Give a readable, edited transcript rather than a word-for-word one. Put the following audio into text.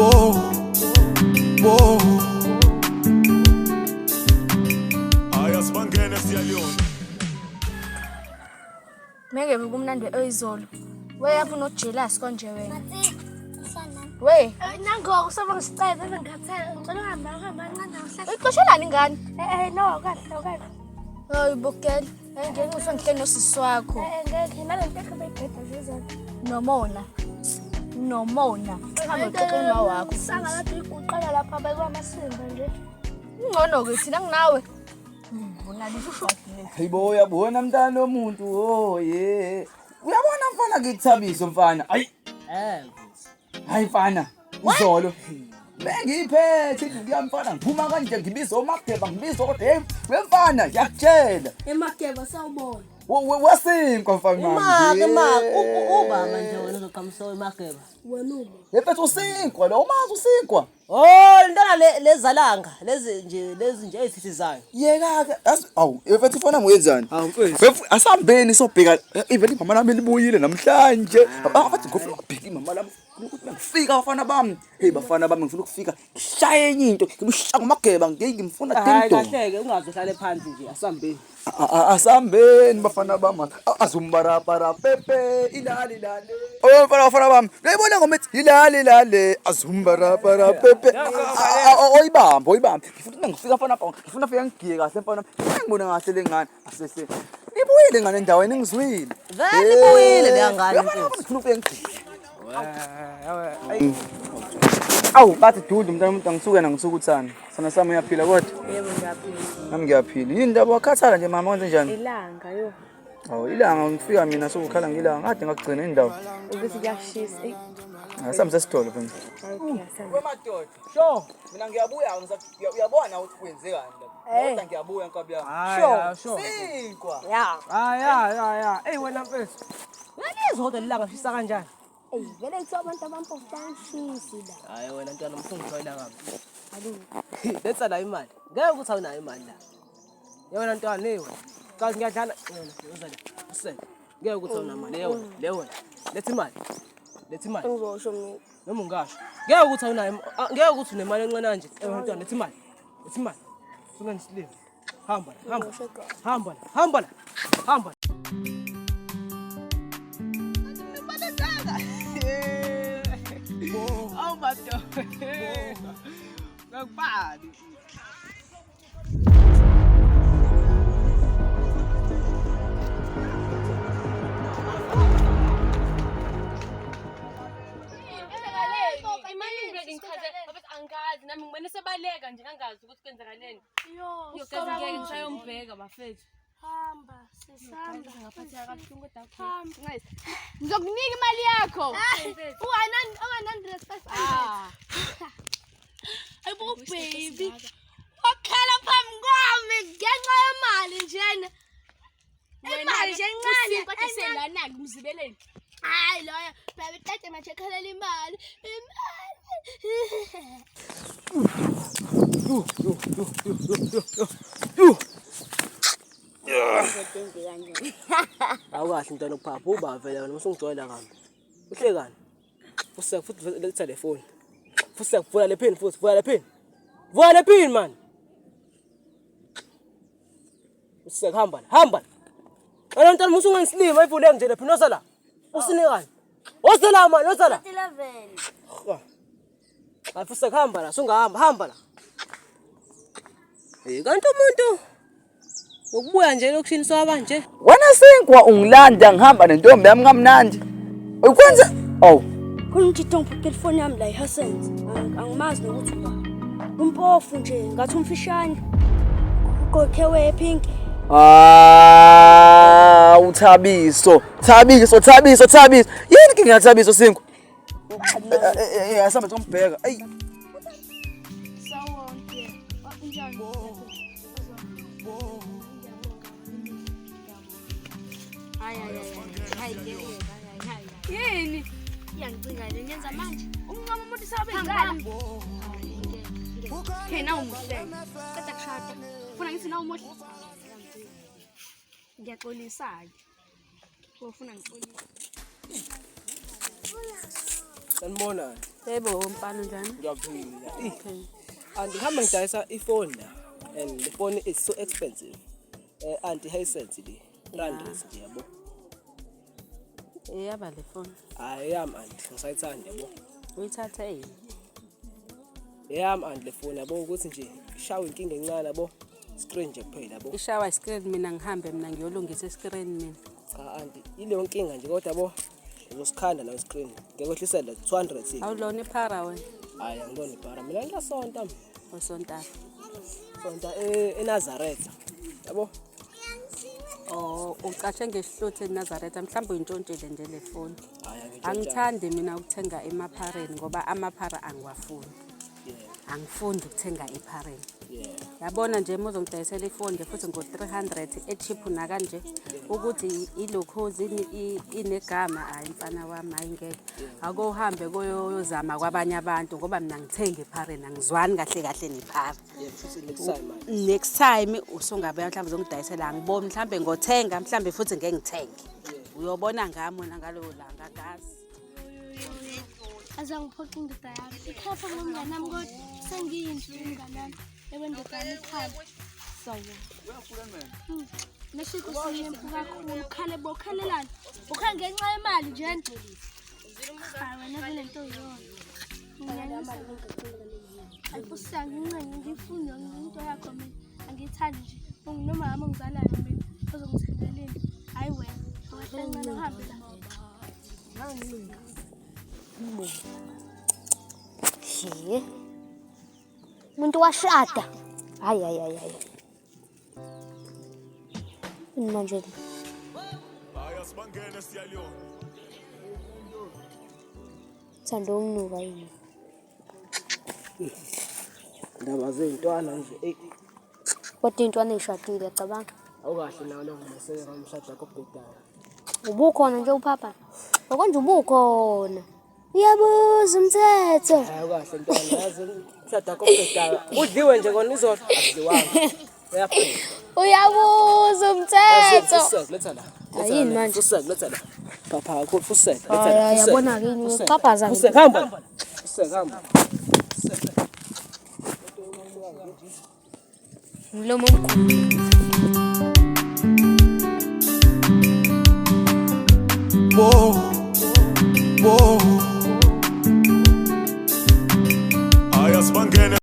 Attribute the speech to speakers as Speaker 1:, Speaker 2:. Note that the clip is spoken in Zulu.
Speaker 1: Whoa, whoa. Ayasibangene siyaliyona.
Speaker 2: Meke bekumnandi oyizolo. Weyafuna ujealous konje wena. We,
Speaker 3: nangoku soba ngisicela ngikhathele ngicela uhamba kancane awuhlala.
Speaker 2: uyixoshelani ingane?
Speaker 3: No, kahle.
Speaker 2: Hayi bokela. Ngeke ngifike ngihleli nosisi wakho.
Speaker 3: Ngeke nalento ekubhedda zizona.
Speaker 2: Nomona. Hamba uxoxe nawe wakho.
Speaker 3: Sanga lapha iguqala lapha bekwamasimba nje.
Speaker 2: Ungcono ke thina nginawe. Unalisa ushadile.
Speaker 4: Hayibo uyabona mntana womuntu oye. Uyabona mfana ngikuthabisa mfana. Hayi mfana, izolo. Bengiphethe ngiyamfana ngiphuma kanje ngibiza oMageba ngibiza kodwa wemfana yakutshela.
Speaker 3: Emageba sawubona.
Speaker 4: Wasinkwa mfana manje.
Speaker 5: Uba manje wena uzoqhamisa eMageba.
Speaker 3: Wena uba.
Speaker 4: Yephethe usinkwa lo umazi usinkwa.
Speaker 5: Oh, intana lezalanga, lezi nje ezithizayo.
Speaker 4: Yeka ke awu yephethe ufana nguyenzani?
Speaker 5: Hawu mfethu.
Speaker 4: Asambeni sobheka even mama lami libuyile namhlanje. Abathi ngofuna ukubheka imama lami. Ukuthi ngifika abafana bami. Hey bafana bami ngifuna ukufika. Shaye enye into, ngimshaya ngoMageba ngimfuna tinto.
Speaker 5: Hayi kahleke ungazohlale phansi nje asambeni.
Speaker 4: Asambeni bafana bami. Azumbarabara pepe ilali lale. Oh bafana bami. Ngiyibona ngomethi ilali lale azumbarabara pepe. Oyibamba. Ngifuna ngifika mfana bami. Ngifuna ufike ngigiye kahle mfana. Ngibona ngahle lengane. Asese. Ibuyile ngane endaweni ngizwile.
Speaker 5: Vele ibuyile le ngane mfethu.
Speaker 4: Ngifuna ufike ngigiye. Awu bathi dudu mntana umuntu ngisuke uthana. Sana sami uyaphila kodwa.
Speaker 3: Yebo ngiyaphila.
Speaker 4: Nami ngiyaphila. Yini ndaba wakhathala nje mama wenze njani?
Speaker 3: Ilanga yo.
Speaker 4: Awu ilanga ngifika mina sokukhala ngilanga ngade ngakugcina indawo.
Speaker 3: Ukuthi kuyashisa.
Speaker 4: Asami sesitolo mfana. Wemadoda. Sho, mina ngiyabuya uyabona ukuthi kwenzekani lapha. Kodwa ngiyabuya nkabi yami.
Speaker 5: Sho.
Speaker 4: Sinkwa.
Speaker 5: Ya. Ey wena mfethu. Ngalizodwa lilanga lishisa kanjani?
Speaker 3: Vele kuthiwa abantu abampofu bayashisa la.
Speaker 5: Hayi wena ntwana msungithoyela ngapha. Letsa la imali. Ngeke ukuthi awunayo imali la. Yewena ntwana leyo. Kazi ngiyadlala. Uzale. Usele. Ngeke ukuthi awunayo imali leyo. Letha imali.
Speaker 3: Ngizosho mina.
Speaker 5: Noma ungasho. Ngeke ukuthi awunayo. Ngeke ukuthi unemali encane kanje. Yewena ntwana letha imali. Sunga ngisilile. Hamba la. Oh my God. Ngakubali.
Speaker 6: Angazi nami ngibone sebaleka nje angazi ukuthi kwenzakaleni. Yokazi ngeke ngisayombheka bafethu.
Speaker 3: Hamba, sisamba.
Speaker 6: Ngaphatheka kabuhlungu kodwa
Speaker 3: Hamba.
Speaker 6: ngizokunika imali yakho.
Speaker 3: U-105.
Speaker 6: Ayibo baby.
Speaker 3: Wakhala phambi kwami ngenxa yemali njena. Imali nje encane.
Speaker 6: Kodwa selana ngimzibeleni.
Speaker 3: Hayi loya, baby tata manje khalela imali.
Speaker 5: Awukahle ntwana uphapha uba vele wena musungigcwela kambi. Uhlekani? Useke futhi letha le phone. Futhi vula le pin futhi vula le pin man. Useke hamba la. Wena ntwana musungengislima ayivule nje lapha nosala. Usinikani? Osala man, osala.
Speaker 3: 11.
Speaker 5: Afu useke hamba la, hamba la. Kanti umuntu ukubuya nje lokushiniswa abanje.
Speaker 4: Wena sinkwa ungilanda ngihamba nentombi yami kamnandi. Ukwenza
Speaker 3: Khona nje ngiphethe ifoni yami la iHassens. Angimazi nokuthi uba. Umpofu nje ngathi umfishane. Ugqokewe pink.
Speaker 4: Uthabiso. Yini inkinga yaThabiso sinkwa? Asamba sombheka. Ey.
Speaker 3: Sawonke. Wakunjani? Hayi.
Speaker 6: Yini?
Speaker 3: Iyangicinga le nyenza manje.
Speaker 6: Umncamo umuntu sabenzani? Khena umuhle.
Speaker 3: Qeda kushada.
Speaker 6: Ufuna ngithi na umuhle?
Speaker 3: Ngiyaxolisa ke. Ufuna ngiqolise.
Speaker 5: Sanibona.
Speaker 2: Yebo, umpano njani?
Speaker 5: Ngiyaphila.
Speaker 2: Okay.
Speaker 5: Andihamba ngidayisa ifoni la. And the phone is so expensive. Anti-Hisense le. Randless nje yabo.
Speaker 2: Iyaba le phone.
Speaker 5: Ayami anti ngisayithanda yabo.
Speaker 2: Uyithatha yini?
Speaker 5: Yami anti le phone yabo ukuthi nje ishawe inkinga encane yabo. Screen nje kuphela yabo.
Speaker 2: Ishawa screen mina ngihambe mina ngiyolungisa screen mina.
Speaker 5: Cha anti ile nkinga nje kodwa yabo uzosikhanda la screen. Ngiyakwehlisela 200.
Speaker 2: Awulona iphara wena?
Speaker 5: Hayi angiboni ibhara mina ngiyasonta.
Speaker 2: Osontayo.
Speaker 5: Sonta eNazareth. Yabo?
Speaker 2: Oh, ucatshe ngehluthi eNazareth mhlawumbe uyintshontshile nje le phone.
Speaker 5: Hayi
Speaker 2: Angithandi mina ukuthenga emaphareni ngoba amaphara angiwafuni. Angifundi ukuthenga ephareni. Yabona nje muzongidayisela ifoni nje futhi ngo300 echeap na kanje ukuthi ilokhozi inegama hayi mfana wami ayingeke. Ake uhambe koyozama kwabanye abantu ngoba mina ngithenga ephareni angizwani kahle nephara. Next time usongabe mhlawumbe uzongidayisela ngiboni mhlawumbe ngothenga mhlawumbe futhi ngeke ngithenge. Uyobona ngami wena ngalowo langa gazi.
Speaker 7: Azangiphoqa indoda yami. Ikhefa ngomngane nami kodwa sengiyindlu umngane nami. Ekwendodana ekhaya. Sawu. Neshiko siyempu kakhulu khale bokhalelana. Ukha ngenxa yemali nje endolisi. Hayi wena vele nto yona. Ayibusanga incenye ngifunda into yakho mina. Angithandi nje. Noma mama ngizalayo mina ozongithengeleni. Hayi wena. Awahlenga uhambe la.
Speaker 3: Shie. Umuntu washada. Hayi. Manje
Speaker 1: Haya sibangene siyaliyona.
Speaker 3: thanda umnuka yini?
Speaker 5: Ndaba zeyintwana nje.
Speaker 3: Kodwa intwana ishadile cabanga.
Speaker 5: Awukahle nawo lo ngumseka umshado kokubhedala.
Speaker 3: Ubukhona nje uphapha. Okonje ubukhona. Uyabuza umthetho.
Speaker 5: Awukahle ntwana yazi umshado kokubhedala. Udliwe nje kona izolo adliwanga. Uyaphela.
Speaker 3: Uyabuza umthetho.
Speaker 5: Letha la.
Speaker 3: Ayini manje?
Speaker 5: Letha la. Papa kufusela.
Speaker 3: Hayi yabona ke ngicaphaza nje.
Speaker 5: Hamba. Hamba.
Speaker 3: Mlomo omkhulu.
Speaker 1: Whoa.